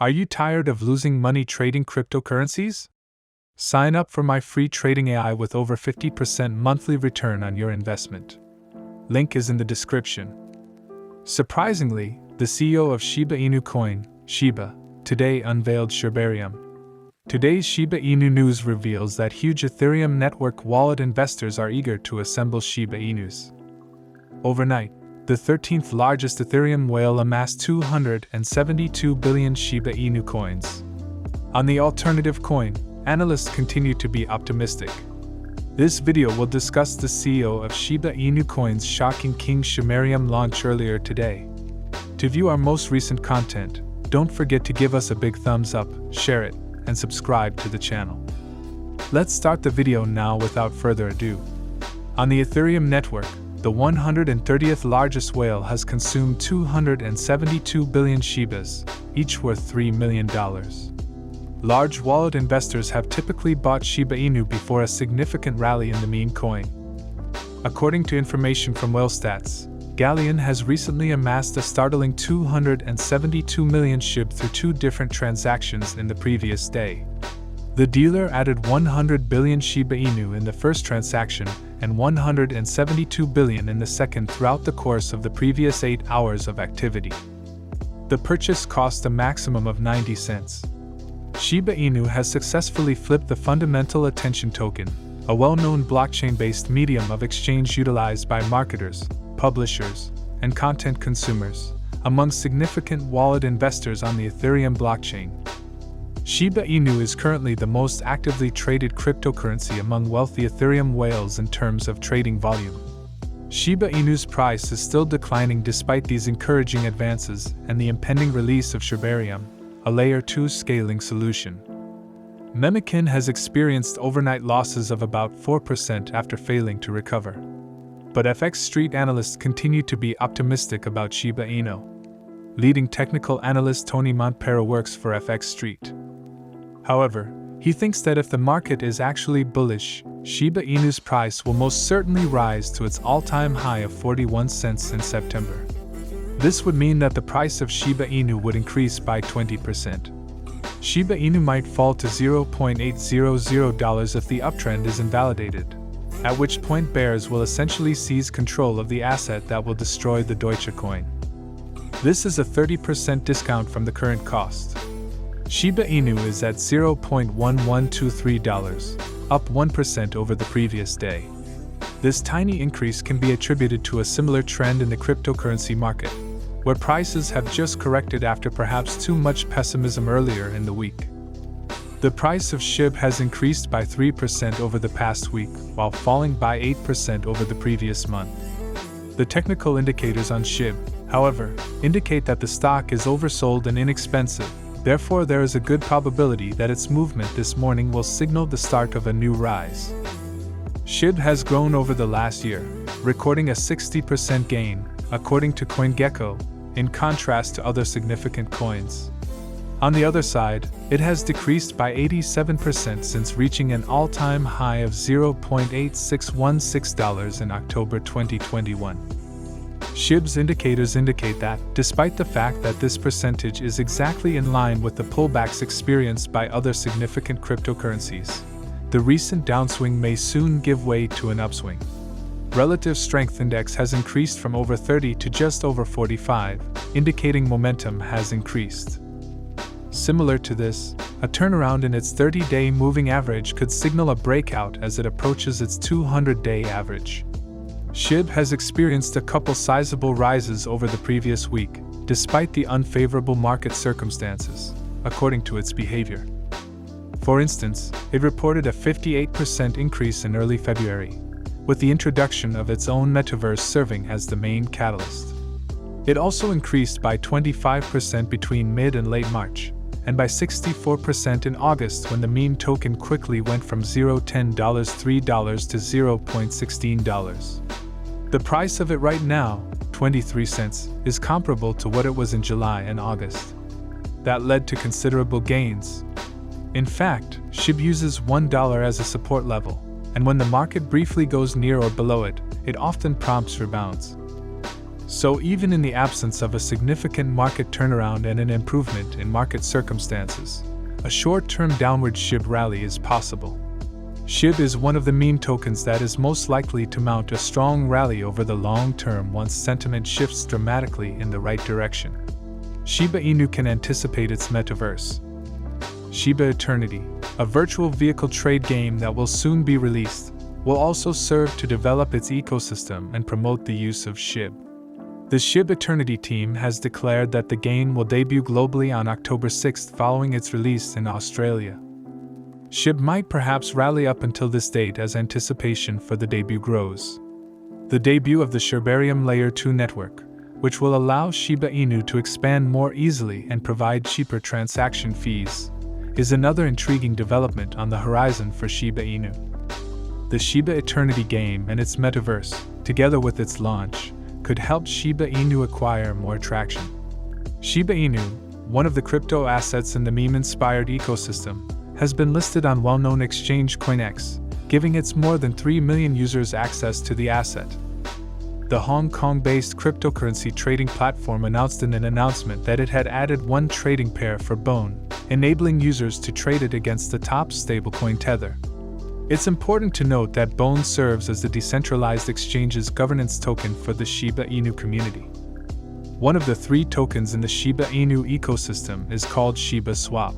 Are you tired of losing money trading cryptocurrencies? Sign up for my free trading AI with over 50% monthly return on your investment. Link is in the description. Surprisingly, the CEO of Shiba Inu Coin, Shiba, today unveiled Shibarium. Today's Shiba Inu news reveals that huge Ethereum network wallet investors are eager to assemble Shiba Inus. Overnight, the 13th largest Ethereum whale amassed 272 billion Shiba Inu coins. On the alternative coin, analysts continue to be optimistic. This video will discuss the CEO of Shiba Inu Coin's shocking King Shibarium launch earlier today. To view our most recent content, don't forget to give us a big thumbs up, share it, and subscribe to the channel. Let's start the video now without further ado. On the Ethereum network, the 130th largest whale has consumed 272 billion Shibas, each worth $3 million. Large wallet investors have typically bought Shiba Inu before a significant rally in the meme coin. According to information from WhaleStats, Galleon has recently amassed a startling 272 million Shib through two different transactions in the previous day. The dealer added 100 billion Shiba Inu in the first transaction and 172 billion in the second throughout the course of the previous 8 hours of activity. The purchase cost a maximum of 90 cents. Shiba Inu has successfully flipped the fundamental attention token, a well-known blockchain-based medium of exchange utilized by marketers, publishers, and content consumers, among significant wallet investors on the Ethereum blockchain. Shiba Inu is currently the most actively traded cryptocurrency among wealthy Ethereum whales in terms of trading volume. Shiba Inu's price is still declining despite these encouraging advances and the impending release of Shibarium, a Layer 2 scaling solution. Memikin has experienced overnight losses of about 4% after failing to recover. But FX Street analysts continue to be optimistic about Shiba Inu. Leading technical analyst Tony Montpero works for FX Street. However, he thinks that if the market is actually bullish, Shiba Inu's price will most certainly rise to its all-time high of 41 cents in September. This would mean that the price of Shiba Inu would increase by 20%. Shiba Inu might fall to $0.800 if the uptrend is invalidated, at which point bears will essentially seize control of the asset that will destroy the Deutsche coin. This is a 30% discount from the current cost. Shiba Inu is at $0.1123, up 1% over the previous day. This tiny increase can be attributed to a similar trend in the cryptocurrency market, where prices have just corrected after perhaps too much pessimism earlier in the week. The price of Shib has increased by 3% over the past week, while falling by 8% over the previous month. The technical indicators on Shib, however, indicate that the stock is oversold and inexpensive. Therefore, there is a good probability that its movement this morning will signal the start of a new rise. Shib has grown over the last year, recording a 60% gain, according to CoinGecko, in contrast to other significant coins. On the other side, it has decreased by 87% since reaching an all-time high of $0.8616 in October 2021. Shib's indicators indicate that, despite the fact that this percentage is exactly in line with the pullbacks experienced by other significant cryptocurrencies, the recent downswing may soon give way to an upswing. Relative Strength Index has increased from over 30 to just over 45, indicating momentum has increased. Similar to this, a turnaround in its 30-day moving average could signal a breakout as it approaches its 200-day average. Shib has experienced a couple sizable rises over the previous week, despite the unfavorable market circumstances, according to its behavior. For instance, it reported a 58% increase in early February, with the introduction of its own metaverse serving as the main catalyst. It also increased by 25% between mid and late March, and by 64% in August when the meme token quickly went from $0.10 $3 to $0.16. The price of it right now, 23 cents, is comparable to what it was in July and August. That led to considerable gains. In fact, Shib uses $1 as a support level, and when the market briefly goes near or below it, it often prompts rebounds. So even in the absence of a significant market turnaround and an improvement in market circumstances, a short-term downward SHIB rally is possible. SHIB is one of the meme tokens that is most likely to mount a strong rally over the long term once sentiment shifts dramatically in the right direction. Shiba Inu can anticipate its metaverse. Shiba Eternity, a virtual vehicle trade game that will soon be released, will also serve to develop its ecosystem and promote the use of SHIB. The Shib Eternity team has declared that the game will debut globally on October 6 following its release in Australia. Shib might perhaps rally up until this date as anticipation for the debut grows. The debut of the Shibarium Layer 2 network, which will allow Shiba Inu to expand more easily and provide cheaper transaction fees, is another intriguing development on the horizon for Shiba Inu. The Shiba Eternity game and its metaverse, together with its launch, could help Shiba Inu acquire more traction. Shiba Inu, one of the crypto assets in the meme-inspired ecosystem, has been listed on well-known exchange CoinEx, giving its more than 3 million users access to the asset. The Hong Kong-based cryptocurrency trading platform announced in an announcement that it had added one trading pair for BONE, enabling users to trade it against the top stablecoin Tether. It's important to note that BONE serves as the decentralized exchange's governance token for the Shiba Inu community. One of the 3 tokens in the Shiba Inu ecosystem is called Shibaswap.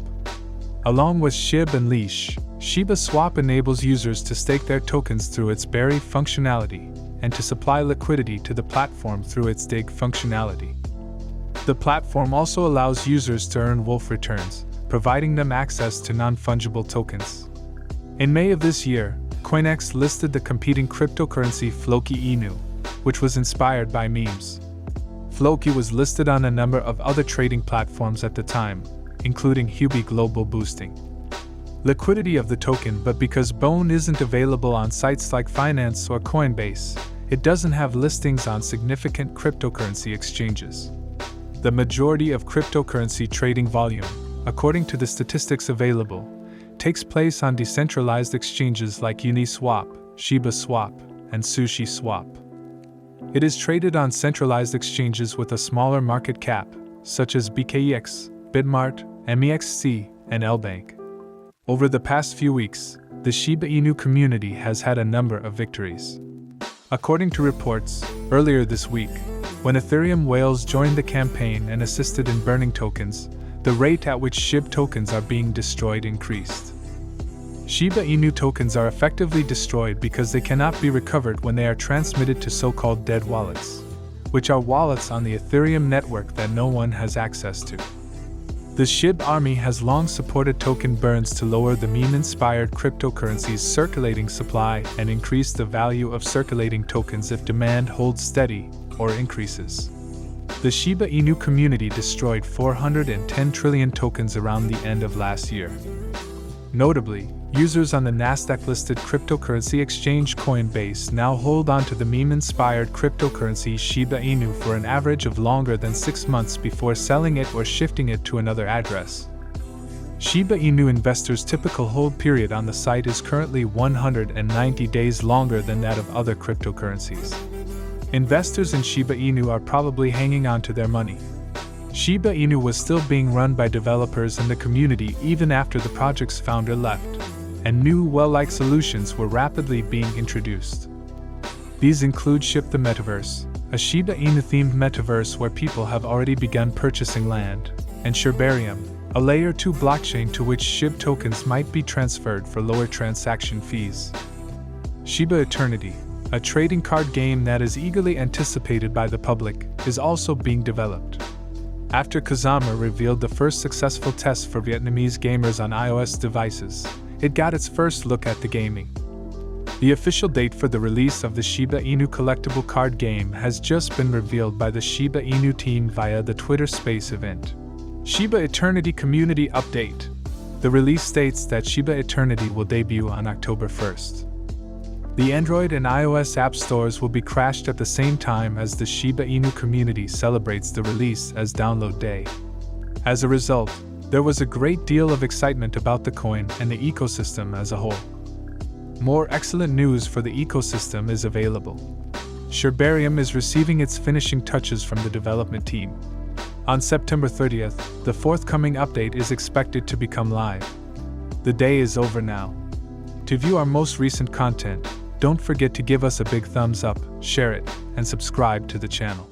Along with Shib and Leash, Shibaswap enables users to stake their tokens through its Berry functionality and to supply liquidity to the platform through its Dig functionality. The platform also allows users to earn Wolf returns, providing them access to non-fungible tokens. In May of this year, CoinEx listed the competing cryptocurrency Floki Inu, which was inspired by memes. Floki was listed on a number of other trading platforms at the time, including Huobi Global Boosting. Liquidity of the token, but because BONE isn't available on sites like Finance or Coinbase, it doesn't have listings on significant cryptocurrency exchanges. The majority of cryptocurrency trading volume, according to the statistics available, takes place on decentralized exchanges like Uniswap, Shibaswap, and SushiSwap. It is traded on centralized exchanges with a smaller market cap, such as BKEX, Bitmart, MEXC, and LBank. Over the past few weeks, the Shiba Inu community has had a number of victories. According to reports, earlier this week, when Ethereum whales joined the campaign and assisted in burning tokens, the rate at which SHIB tokens are being destroyed increased. Shiba Inu tokens are effectively destroyed because they cannot be recovered when they are transmitted to so-called dead wallets, which are wallets on the Ethereum network that no one has access to. The SHIB army has long supported token burns to lower the meme-inspired cryptocurrency's circulating supply and increase the value of circulating tokens if demand holds steady or increases. The Shiba Inu community destroyed 410 trillion tokens around the end of last year. Notably, users on the Nasdaq-listed cryptocurrency exchange Coinbase now hold on to the meme-inspired cryptocurrency Shiba Inu for an average of longer than 6 months before selling it or shifting it to another address. Shiba Inu investors' typical hold period on the site is currently 190 days longer than that of other cryptocurrencies. Investors in Shiba Inu are probably hanging on to their money. Shiba Inu was still being run by developers in the community even after the project's founder left, and new well-like solutions were rapidly being introduced. These include Shib the Metaverse, a Shiba Inu-themed metaverse where people have already begun purchasing land, and Shibarium, a Layer 2 blockchain to which SHIB tokens might be transferred for lower transaction fees. Shiba Eternity, a trading card game that is eagerly anticipated by the public, is also being developed. After Kazama revealed the first successful test for Vietnamese gamers on iOS devices, it got its first look at the gaming. The official date for the release of the Shiba Inu collectible card game has just been revealed by the Shiba Inu team via the Twitter Space event. Shiba Eternity Community Update. The release states that Shiba Eternity will debut on October 1st. The Android and iOS app stores will be crashed at the same time as the Shiba Inu community celebrates the release as download day. As a result, there was a great deal of excitement about the coin and the ecosystem as a whole. More excellent news for the ecosystem is available. Shibarium is receiving its finishing touches from the development team. On September 30th, the forthcoming update is expected to become live. The day is over now. To view our most recent content, don't forget to give us a big thumbs up, share it, and subscribe to the channel.